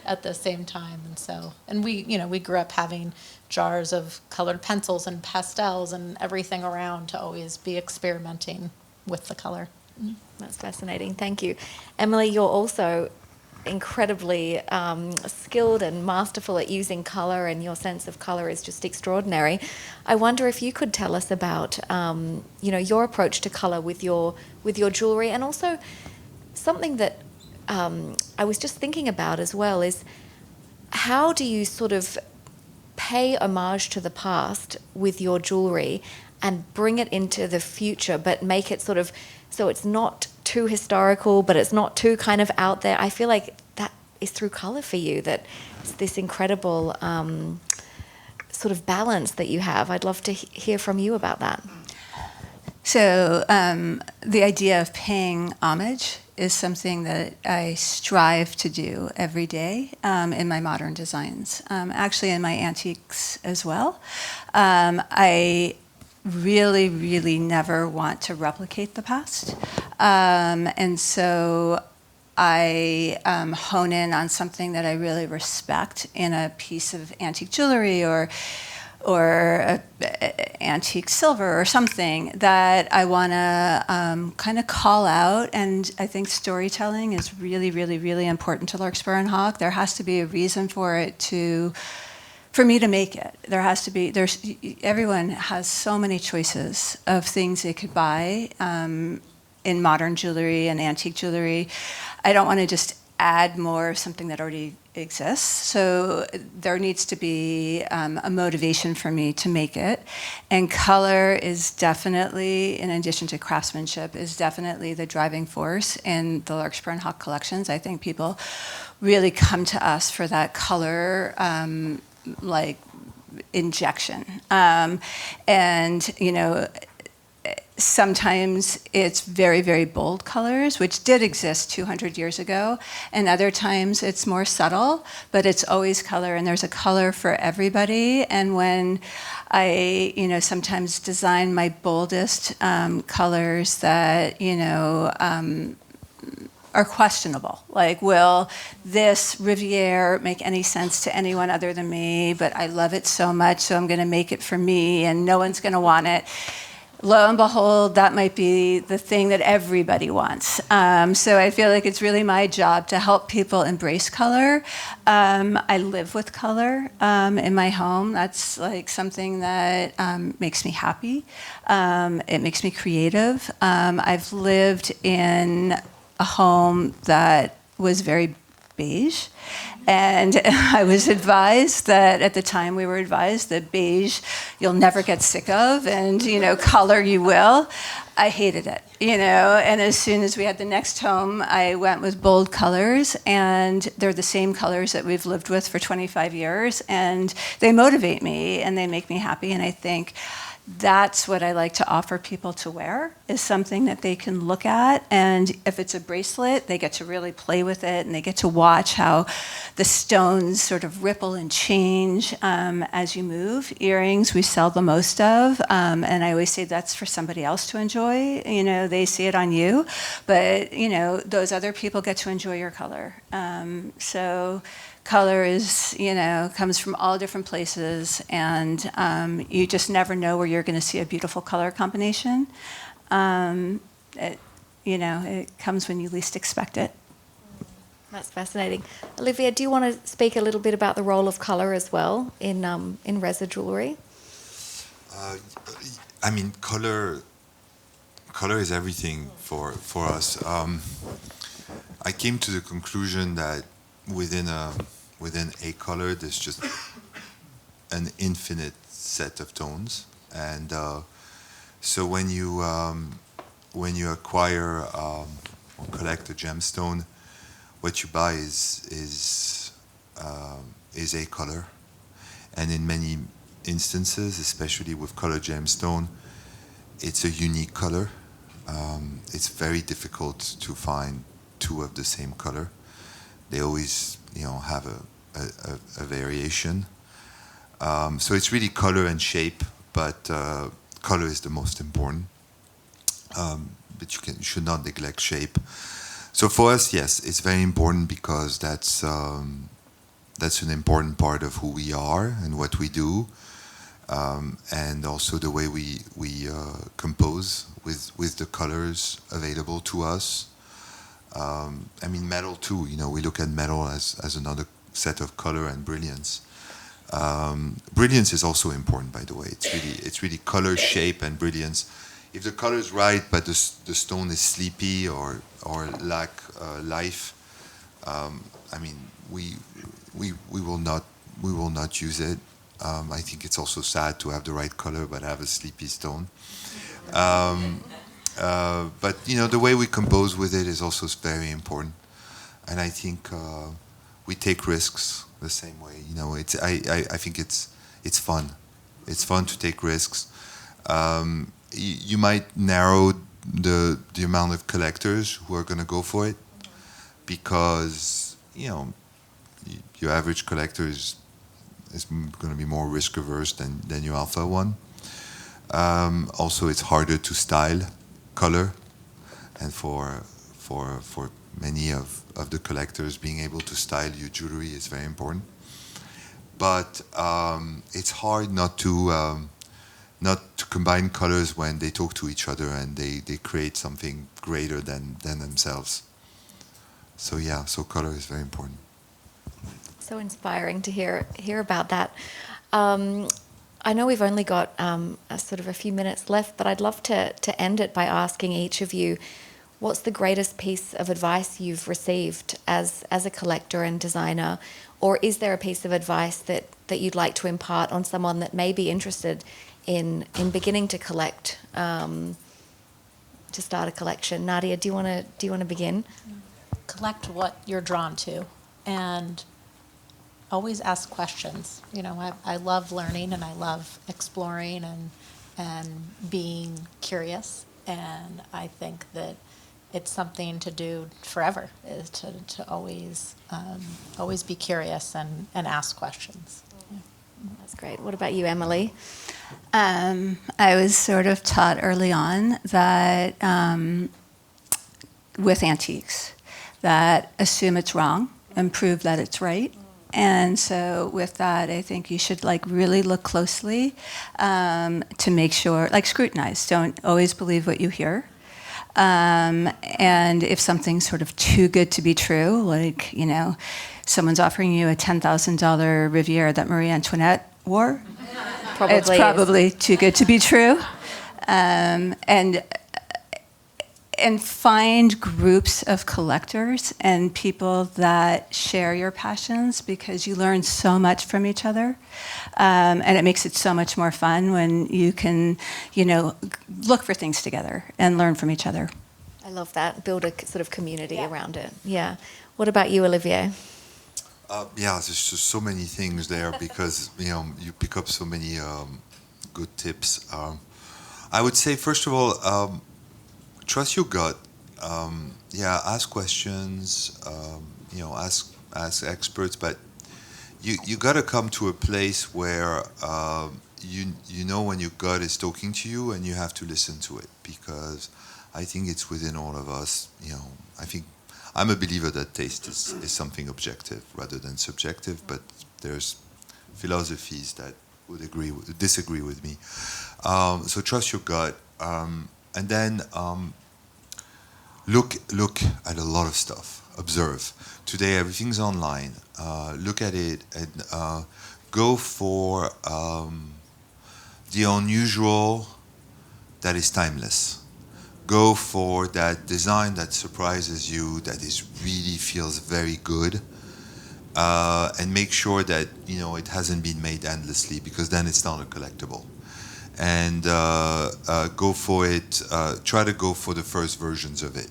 at the same time. And we grew up having jars of colored pencils and pastels and everything around to always be experimenting with the color. That's fascinating. Thank you. Emily, you're also incredibly skilled and masterful at using colour, and your sense of colour is just extraordinary. I wonder if you could tell us about your approach to colour with your jewellery, and also something that I was just thinking about as well is how do you sort of pay homage to the past with your jewelry and bring it into the future, but make it sort of so it's not too historical, but it's not too kind of out there. I feel like that is through color for you, that it's this incredible sort of balance that you have. I'd love to hear from you about that. So the idea of paying homage is something that I strive to do every day in my modern designs, actually in my antiques as well. I really, really never want to replicate the past. And so I hone in on something that I really respect in a piece of antique jewelry or antique silver or something that I want to kind of call out. And I think storytelling is really, really, really important to Larkspur and Hawk. There has to be a reason for me to make it. There has to be, everyone has so many choices of things they could buy in modern jewelry and antique jewelry. I don't want to just add more of something that already exists. So there needs to be a motivation for me to make it. And color is definitely, in addition to craftsmanship, is definitely the driving force in the Larkspur and Hawk collections. I think people really come to us for that color like injection. And, you know, sometimes it's very, very bold colors, which did exist 200 years ago, and other times it's more subtle, but it's always color, and there's a color for everybody. And when I, you know, sometimes design my boldest colors that, you know, are questionable. Like, will this Riviere make any sense to anyone other than me? But I love it so much, so I'm going to make it for me, and no one's going to want it. Lo and behold, that might be the thing that everybody wants. So I feel like it's really my job to help people embrace color. I live with color in my home. That's like something that makes me happy. It makes me creative. I've lived in a home that was very beige. And I was advised that, at the time we were advised that beige you'll never get sick of, and, you know, color you will. I hated it, you know, and as soon as we had the next home, I went with bold colors, and they're the same colors that we've lived with for 25 years, and they motivate me, and they make me happy, and I think that's what I like to offer people to wear, is something that they can look at. And if it's a bracelet, they get to really play with it, and they get to watch how the stones sort of ripple and change as you move. Earrings we sell the most of, and I always say that's for somebody else to enjoy. You know, they see it on you, but, you know, those other people get to enjoy your color. So color is, you know, comes from all different places, and you just never know where you're going to see a beautiful color combination. You know, it comes when you least expect it. That's fascinating. Olivier, do you want to speak a little bit about the role of color as well in Reza jewelry? I mean, color is everything for us. I came to the conclusion that within a color, there's just an infinite set of tones, and so when you acquire or collect a gemstone, what you buy is a color, and in many instances, especially with color gemstone, it's a unique color. It's very difficult to find two of the same color. They always, you know, have a variation. So it's really color and shape, but color is the most important. But you should not neglect shape. So for us, yes, it's very important because that's an important part of who we are and what we do, and also the way we compose with the colors available to us. I mean, metal too. You know, we look at metal as another set of color and brilliance. Brilliance is also important, by the way. It's really color, shape, and brilliance. If the color is right, but the stone is sleepy or lack life, I mean, we will not use it. I think it's also sad to have the right color but have a sleepy stone. But the way we compose with it is also very important, and I think we take risks the same way. I think it's fun. It's fun to take risks. You might narrow the amount of collectors who are going to go for it, because your average collector is going to be more risk averse than your alpha one. Also, it's harder to style color, and for many of the collectors, being able to style your jewelry is very important. But it's hard not to combine colors when they talk to each other and they create something greater than themselves. So yeah, so color is very important. So inspiring to hear about that. I know we've only got a few minutes left, but I'd love to end it by asking each of you, what's the greatest piece of advice you've received as a collector and designer? Or is there a piece of advice that you'd like to impart on someone that may be interested in beginning to collect, to start a collection? Nadia, do you want to begin? Collect what you're drawn to, and always ask questions. I love learning, and I love exploring and being curious, and I think that it's something to do forever, is to always be curious and ask questions. Yeah. That's great. What about you, Emily? I was sort of taught early on that with antiques, that assume it's wrong and prove that it's right. And so with that, I think you should really look closely to make sure, scrutinize. Don't always believe what you hear. And if something's sort of too good to be true, someone's offering you a $10,000 Riviera that Marie Antoinette wore, it's probably too good to be true. And find groups of collectors and people that share your passions, because you learn so much from each other. And it makes it so much more fun when you can, look for things together and learn from each other. I love that. Build a sort of community around it. Yeah. What about you, Olivier? There's just so many things there, because you pick up so many good tips. I would say, first of all, trust your gut. Ask questions. Ask experts, but you got to come to a place where you know when your gut is talking to you, and you have to listen to it, because I think it's within all of us. I think I'm a believer that taste is something objective rather than subjective, but there's philosophies that would disagree with me. So trust your gut, and then look at a lot of stuff. Observe. Today everything's online. Look at it and go for the unusual that is timeless. Go for that design that surprises you, that really feels very good, and make sure that it hasn't been made endlessly, because then it's not a collectible. And go for it. Try to go for the first versions of it,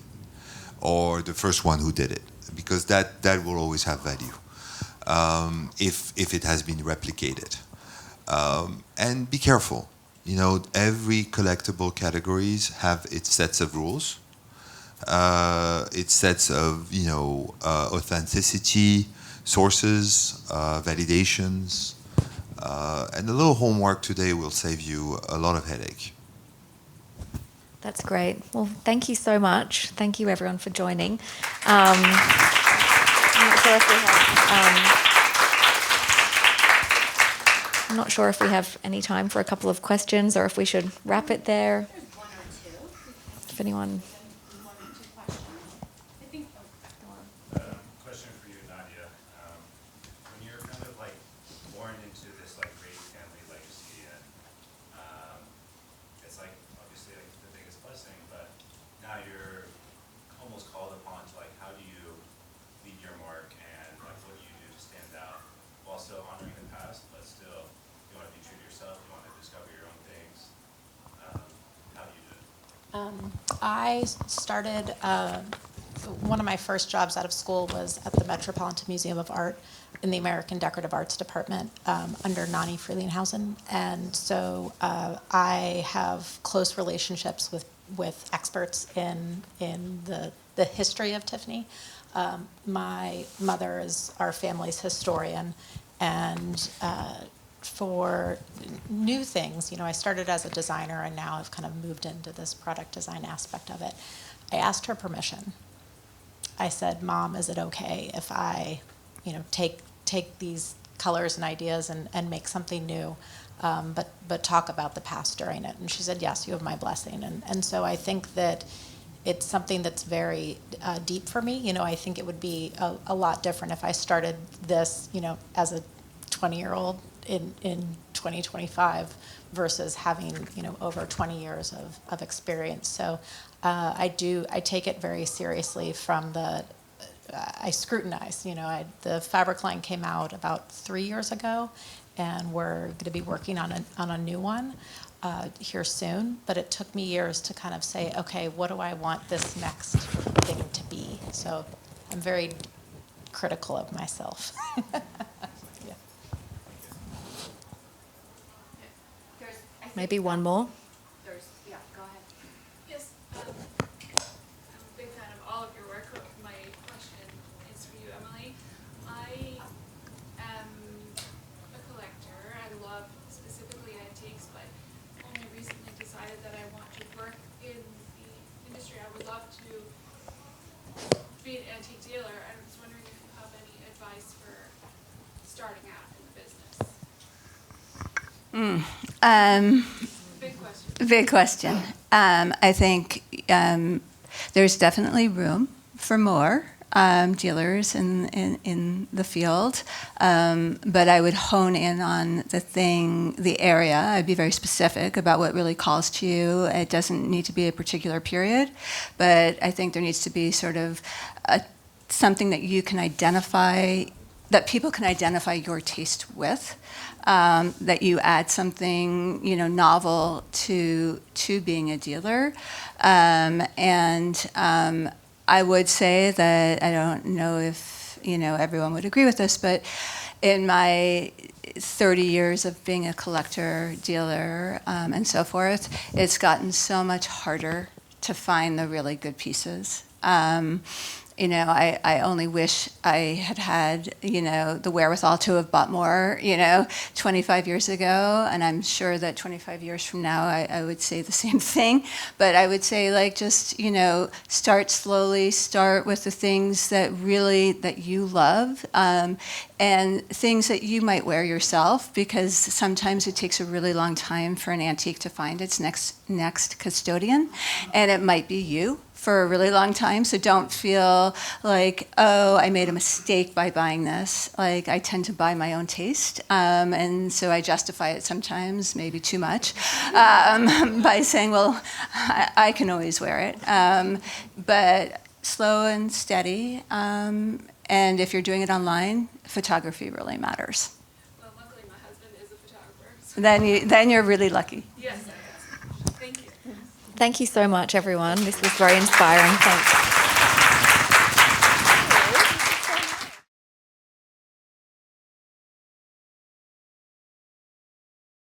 or the first one who did it, because that will always have value if it has been replicated. And be careful. Every collectible categories have its sets of rules, its sets of authenticity, sources, validations, and a little homework today will save you a lot of headache. That's great. Well, thank you so much. Thank you, everyone, for joining. I'm not sure if we have any time for a couple of questions, or if we should wrap it there. There's one or two. If anyone... One or two questions. I think. Question for you, Nadia. When you're kind of born into this great family legacy, and it's obviously the biggest blessing, but now you're almost called upon to how do you leave your mark mark and like what do you do to stand out while still honoring the past, but still you want to be true to yourself, you want to discover your own things. How do you do it? I started, one of my first jobs out of school was at the Metropolitan Museum of Art in the American Decorative Arts Department under Nani Frelinghuysen. And so I have close relationships with experts in the history of Tiffany. My mother is our family's historian, and for new things, I started as a designer and now I've kind of moved into this product design aspect of it. I asked her permission. I said, Mom, is it okay if I, take these colors and ideas and make something new, but talk about the past during it? And she said, yes, you have my blessing. And so I think that it's something that's very deep for me. I think it would be a lot different if I started this, as a 20-year-old in 2025 versus having, over 20 years of experience. So I take it very seriously from I scrutinize. The fabric line came out about 3 years ago, and we're going to be working on a new one here soon. But it took me years to kind of say, okay, what do I want this next thing to be? So I'm very critical of myself. Yeah. Maybe one more. Yeah, go ahead. Yes, I'm a big fan of all of your work. My question is for you, Emily. I am a collector. I love specifically antiques, but only recently decided that I want to work in the industry. I would love to be an antique dealer. I was wondering if you have any advice for starting out in the business. Big question. Big question. I think there's definitely room for more dealers in the field, but I would hone in on the area. I'd be very specific about what really calls to you. It doesn't need to be a particular period, but I think there needs to be sort of something that you can identify, that people can identify your taste with. That you add something, novel to being a dealer, and I would say that I don't know if everyone would agree with this, but in my 30 years of being a collector, dealer, and so forth, it's gotten so much harder to find the really good pieces. I only wish I had the wherewithal to have bought more, 25 years ago. And I'm sure that 25 years from now, I would say the same thing. But I would say, just, start slowly, start with the things that you love, and things that you might wear yourself, because sometimes it takes a really long time for an antique to find its next custodian. And it might be you for a really long time, so don't feel like, oh, I made a mistake by buying this. I tend to buy my own taste, and so I justify it sometimes, maybe too much, by saying, well, I can always wear it. But slow and steady, and if you're doing it online, photography really matters. Well, luckily my husband is a photographer. So Then you're really lucky. yes, I am. Thank you. Thank you so much, everyone. This was very inspiring. Thanks.